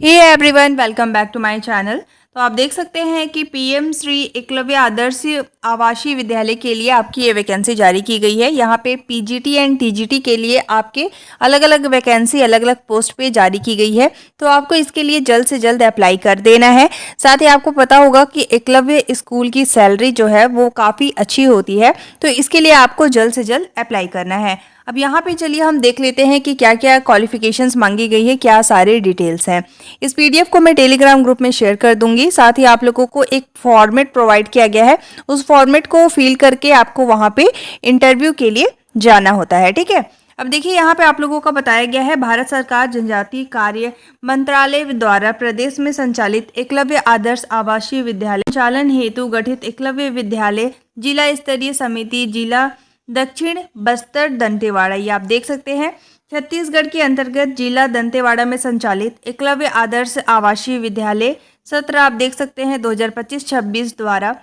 Hey everyone, welcome back to my channel. तो आप देख सकते हैं कि पीएम श्री एकलव्य आदर्श आवासीय विद्यालय के लिए आपकी ये वैकेंसी जारी की गई है। यहाँ पे पीजीटी एंड टीजीटी के लिए आपके अलग अलग वैकेंसी अलग अलग पोस्ट पे जारी की गई है। तो आपको इसके लिए जल्द से जल्द अप्लाई कर देना है। साथ ही आपको पता होगा कि एकलव्य स्कूल की सैलरी जो है वो काफ़ी अच्छी होती है, तो इसके लिए आपको जल्द से जल्द अप्लाई करना है। अब यहाँ पे चलिए हम देख लेते हैं कि क्या क्या क्वालिफिकेशंस मांगी गई है, क्या सारे डिटेल्स हैं। इस पीडीएफ को मैं टेलीग्राम ग्रुप में शेयर कर दूंगी। साथ ही आप लोगों को एक फॉर्मेट प्रोवाइड किया गया है, उस फॉर्मेट को फिल करके आपको वहाँ पे इंटरव्यू के लिए जाना होता है। ठीक है, अब देखिए यहाँ पे आप लोगों का बताया गया है, भारत सरकार जनजातीय कार्य मंत्रालय द्वारा प्रदेश में संचालित एकलव्य आदर्श आवासीय विद्यालय संचालन हेतु गठित एकलव्य विद्यालय जिला स्तरीय समिति जिला दक्षिण बस्तर दंतेवाड़ा, ये आप देख सकते हैं, छत्तीसगढ़ के अंतर्गत जिला दंतेवाड़ा में संचालित एकलव्य आदर्श आवासीय विद्यालय सत्र आप देख सकते हैं 2025-26 द्वारा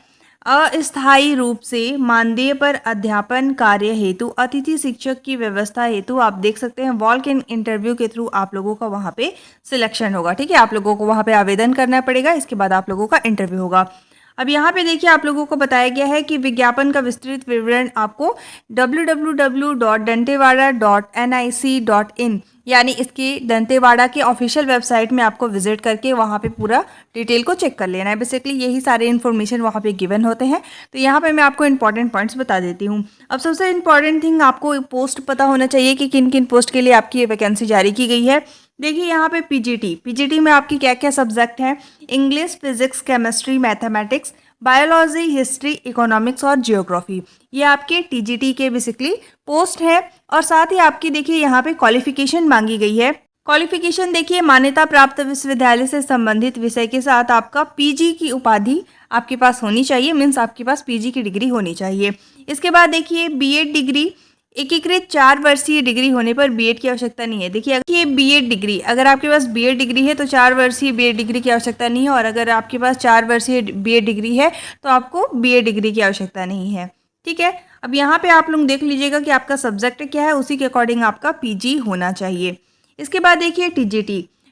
अस्थायी रूप से मानदेय पर अध्यापन कार्य हेतु अतिथि शिक्षक की व्यवस्था हेतु आप देख सकते हैं वॉक इन इंटरव्यू के थ्रू आप लोगों का वहाँ पे सिलेक्शन होगा। ठीक है, आप लोगों को वहाँ पे आवेदन करना पड़ेगा, इसके बाद आप लोगों का इंटरव्यू होगा। अब यहाँ पे देखिए आप लोगों को बताया गया है कि विज्ञापन का विस्तृत विवरण आपको www.dantewada.nic.in यानी इसकी दंतेवाड़ा के ऑफिशियल वेबसाइट में आपको विजिट करके वहाँ पे पूरा डिटेल को चेक कर लेना है। बेसिकली यही सारे इन्फॉर्मेशन वहाँ पे गिवन होते हैं। तो यहाँ पे मैं आपको इंपॉर्टेंट पॉइंट्स बता देती हूँ। अब सबसे इंपॉर्टेंट थिंग, आपको पोस्ट पता होना चाहिए कि किन किन पोस्ट के लिए आपकी ये वैकेंसी जारी की गई है। देखिए यहाँ पे पीजीटी में आपकी क्या क्या सब्जेक्ट हैं, English, physics, chemistry, mathematics, biology, history, economics और जियोग्राफी, ये आपके टीजीटी के बेसिकली पोस्ट है। और साथ ही आपकी देखिए यहाँ पे क्वालिफिकेशन मांगी गई है। क्वालिफिकेशन देखिए, मान्यता प्राप्त विश्वविद्यालय से संबंधित विषय के साथ आपका पीजी की उपाधि आपके पास होनी चाहिए, मीन्स आपके पास पीजी की डिग्री होनी चाहिए। इसके बाद देखिए बीएड डिग्री, एकीकृत 4 वर्षीय डिग्री होने पर बीएड की आवश्यकता नहीं है। देखिए ये बीएड डिग्री, अगर आपके पास बीएड डिग्री है तो 4 वर्षीय बीएड डिग्री की आवश्यकता नहीं है, और अगर आपके पास 4 वर्षीय बीएड डिग्री है तो आपको बीएड डिग्री की आवश्यकता नहीं है। ठीक है, अब यहाँ पे आप लोग देख लीजिएगा कि आपका सब्जेक्ट क्या है, उसी के अकॉर्डिंग आपका पीजी होना चाहिए। इसके बाद देखिए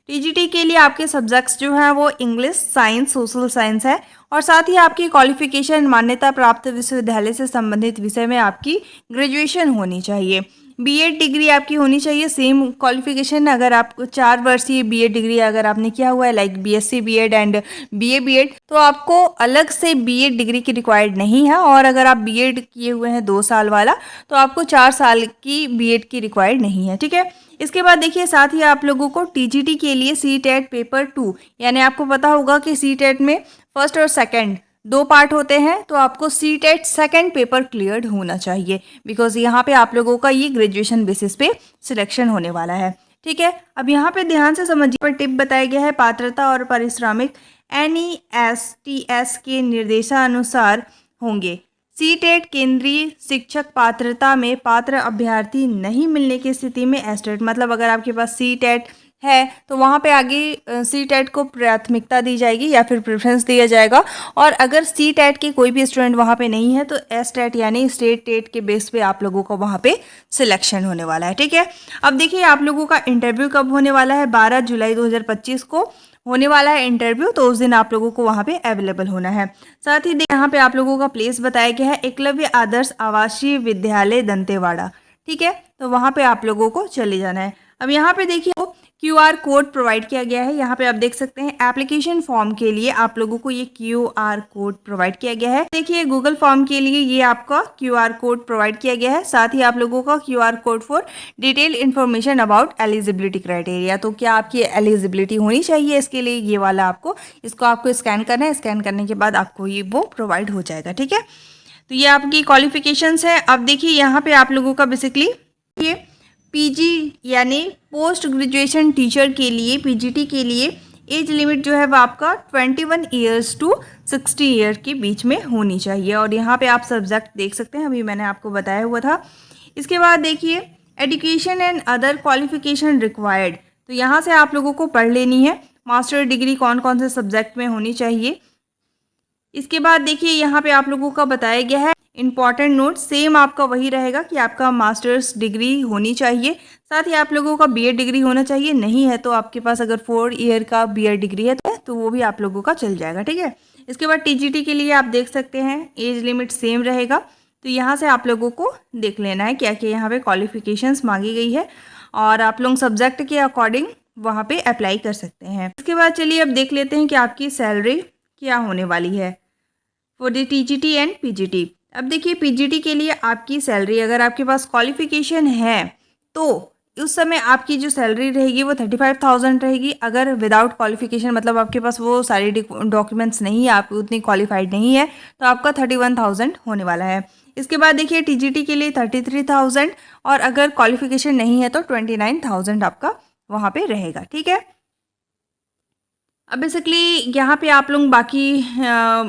टीजीटी के लिए आपके सब्जेक्ट्स जो हैं वो इंग्लिश, साइंस, सोशल साइंस है। और साथ ही आपकी क्वालिफिकेशन मान्यता प्राप्त विश्वविद्यालय से संबंधित विषय में आपकी ग्रेजुएशन होनी चाहिए। बीएड डिग्री आपकी होनी चाहिए, सेम क्वालिफिकेशन। अगर आपको 4 वर्षीय बीएड डिग्री अगर आपने किया हुआ है, like BSc BEd and BA BEd, तो आपको अलग से बीएड डिग्री की रिक्वायर्ड नहीं है। और अगर आप बीएड किए हुए हैं 2 साल वाला, तो आपको 4 साल की बीएड की रिक्वायर्ड नहीं है। ठीक है, इसके बाद देखिए साथ ही आप लोगों को टीजीटी के लिए सीटेट पेपर 2, यानी आपको पता होगा कि सीटेट में फर्स्ट और सेकंड 2 पार्ट होते हैं, तो आपको सीटेट सेकंड पेपर क्लियर्ड होना चाहिए, बिकॉज यहाँ पे आप लोगों का ये ग्रेजुएशन बेसिस पे सिलेक्शन होने वाला है। ठीक है, अब यहाँ पे ध्यान से समझिए, पर टिप बताया गया है, पात्रता और पारिश्रमिक NESTS के निर्देशानुसार होंगे। सीटेट केंद्रीय शिक्षक पात्रता में पात्र अभ्यर्थी नहीं मिलने की स्थिति में एस्टेट, मतलब अगर आपके पास सीटेट है तो वहाँ पे आगे सीटेट को प्राथमिकता दी जाएगी या फिर प्रेफरेंस दिया जाएगा। और अगर सीटेट के कोई भी स्टूडेंट वहाँ पे नहीं है तो एस्टेट यानी स्टेट टेट के बेस पे आप लोगों का वहाँ पे सिलेक्शन होने वाला है। ठीक है, अब देखिए आप लोगों का इंटरव्यू कब होने वाला है, 12 जुलाई 2025 को होने वाला है इंटरव्यू, तो उस दिन आप लोगों को वहाँ पे अवेलेबल होना है। साथ ही यहाँ पे आप लोगों का प्लेस बताया गया है, एकलव्य आदर्श आवासीय विद्यालय दंतेवाड़ा। ठीक है, तो वहाँ पे आप लोगों को चले जाना है। अब यहाँ पे देखिए QR कोड प्रोवाइड किया गया है, यहाँ पे आप देख सकते हैं एप्लीकेशन फॉर्म के लिए आप लोगों को ये QR कोड प्रोवाइड किया गया है। देखिए गूगल फॉर्म के लिए ये आपका QR कोड प्रोवाइड किया गया है। साथ ही आप लोगों का QR code for detail information about eligibility criteria, तो क्या आपकी एलिजिबिलिटी होनी चाहिए इसके लिए, ये वाला इसको आपको स्कैन करना है। स्कैन करने के बाद आपको ये वो प्रोवाइड हो जाएगा। ठीक है, तो ये आपकी क्वालिफिकेशंस है। अब देखिए यहाँ पे आप लोगों का बेसिकली ये पीजी यानी पोस्ट ग्रेजुएशन टीचर के लिए पीजीटी के लिए एज लिमिट जो है वो आपका 21 ईयर्स टू 60 ईयर के बीच में होनी चाहिए। और यहाँ पे आप सब्जेक्ट देख सकते हैं, अभी मैंने आपको बताया हुआ था। इसके बाद देखिए education and other qualification required, तो यहाँ से आप लोगों को पढ़ लेनी है मास्टर डिग्री कौन कौन से सब्जेक्ट में होनी चाहिए। इसके बाद देखिए यहाँ पे आप लोगों का बताया गया है इम्पॉर्टेंट नोट सेम आपका वही रहेगा कि आपका मास्टर्स डिग्री होनी चाहिए, साथ ही आप लोगों का बीएड डिग्री होना चाहिए। नहीं है तो आपके पास अगर 4 ईयर का बीएड डिग्री है तो वो भी आप लोगों का चल जाएगा, ठीक है। इसके बाद टीजीटी के लिए आप देख सकते हैं एज लिमिट सेम रहेगा। तो यहाँ से आप लोगों को देख लेना है क्या क्या यहाँ पे क्वालिफिकेशंस मांगी गई है और आप लोग सब्जेक्ट के अकॉर्डिंग वहाँ पे अप्लाई कर सकते हैं। इसके बाद चलिए अब देख लेते हैं कि आपकी सैलरी क्या होने वाली है for the TGT and PGT. अब देखिए पीजीटी के लिए आपकी सैलरी अगर आपके पास क्वालिफिकेशन है तो उस समय आपकी जो सैलरी रहेगी वो 35,000 रहेगी। अगर विदाउट क्वालिफिकेशन मतलब आपके पास वो सारे डॉक्यूमेंट्स नहीं है, आप उतनी क्वालिफाइड नहीं है, तो आपका 31,000 होने वाला है। इसके बाद देखिए टीजीटी के लिए 33,000 और अगर क्वालिफिकेशन नहीं है तो 29,000 आपका वहाँ पे रहेगा, ठीक है। अब बेसिकली यहाँ पे आप लोग बाकी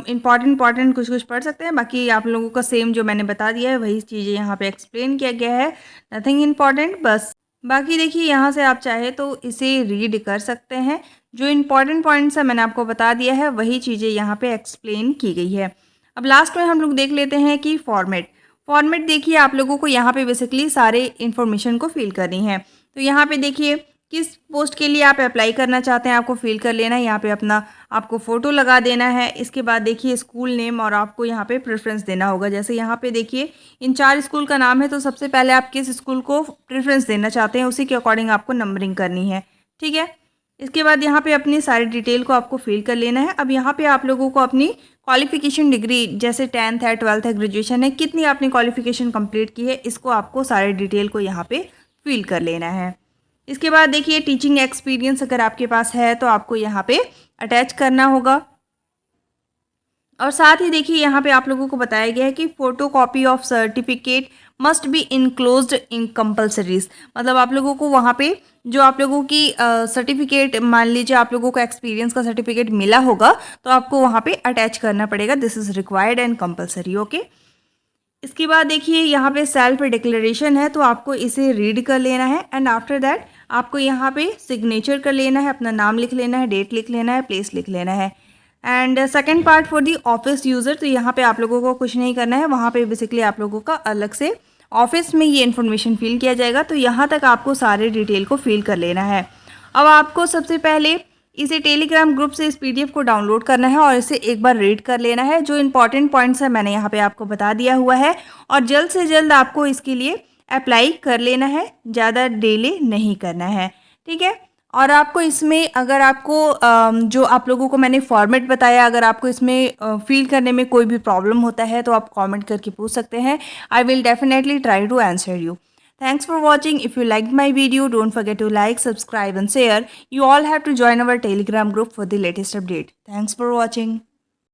इंपॉर्टेंट कुछ पढ़ सकते हैं। बाकी आप लोगों का सेम जो मैंने बता दिया है वही चीज़ें यहाँ पे एक्सप्लेन किया गया है, नथिंग इम्पॉर्टेंट बस। बाकी देखिए यहाँ से आप चाहे तो इसे रीड कर सकते हैं। जो इम्पॉर्टेंट पॉइंट्स है मैंने आपको बता दिया है, वही चीज़ें यहाँ पे एक्सप्लेन की गई है। अब लास्ट में हम लोग देख लेते हैं कि फॉर्मेट देखिए आप लोगों को यहाँ पे बेसिकली सारे इन्फॉर्मेशन को फिल करनी है। तो यहाँ पे देखिए किस पोस्ट के लिए आप अप्लाई करना चाहते हैं आपको फिल कर लेना है। यहाँ पे अपना आपको फ़ोटो लगा देना है। इसके बाद देखिए स्कूल नेम और आपको यहाँ पे प्रेफरेंस देना होगा। जैसे यहाँ पे देखिए इन 4 स्कूल का नाम है तो सबसे पहले आप किस स्कूल को प्रेफरेंस देना चाहते हैं उसी के अकॉर्डिंग आपको नंबरिंग करनी है, ठीक है। इसके बाद यहाँ पे अपनी सारी डिटेल को आपको फिल कर लेना है। अब यहाँ पे आप लोगों को अपनी क्वालिफिकेशन डिग्री जैसे 10th है, 12th है, ग्रेजुएशन है, कितनी आपने क्वालिफिकेशन कंप्लीट की है इसको आपको सारे डिटेल को यहाँ पे फिल कर लेना है। इसके बाद देखिए टीचिंग एक्सपीरियंस अगर आपके पास है तो आपको यहाँ पे अटैच करना होगा। और साथ ही देखिए यहाँ पे आप लोगों को बताया गया है कि photo copy of certificate must be enclosed in compulsorily. मतलब आप लोगों को वहाँ पे जो आप लोगों की सर्टिफिकेट, मान लीजिए आप लोगों को एक्सपीरियंस का सर्टिफिकेट मिला होगा तो आपको वहाँ पे अटैच करना पड़ेगा। This is required and compulsory, okay. इसके बाद देखिए यहाँ पे सेल्फ डिक्लेरेशन है तो आपको इसे रीड कर लेना है एंड आफ्टर दैट आपको यहाँ पे सिग्नेचर कर लेना है, अपना नाम लिख लेना है, डेट लिख लेना है, प्लेस लिख लेना है। And second part for the office user, तो यहाँ पे आप लोगों को कुछ नहीं करना है, वहाँ पे बेसिकली आप लोगों का अलग से ऑफिस में ये इन्फॉर्मेशन फिल किया जाएगा। तो यहाँ तक आपको सारे डिटेल को फिल कर लेना है। अब आपको सबसे पहले इसे टेलीग्राम ग्रुप से इस पीडीएफ को डाउनलोड करना है और इसे एक बार रीड कर लेना है। जो इंपॉर्टेंट पॉइंट्स है मैंने यहाँ पे आपको बता दिया हुआ है और जल्द से जल्द आपको इसके लिए अप्लाई कर लेना है, ज़्यादा डिले नहीं करना है, ठीक है। और आपको इसमें अगर आपको जो आप लोगों को मैंने फॉर्मेट बताया, अगर आपको इसमें फिल करने में कोई भी प्रॉब्लम होता है तो आप कमेंट करके पूछ सकते हैं। I will definitely try to answer you. Thanks for watching. If you liked my video, don't forget to like, subscribe and share. You all have to join our Telegram group for the latest update. Thanks for watching.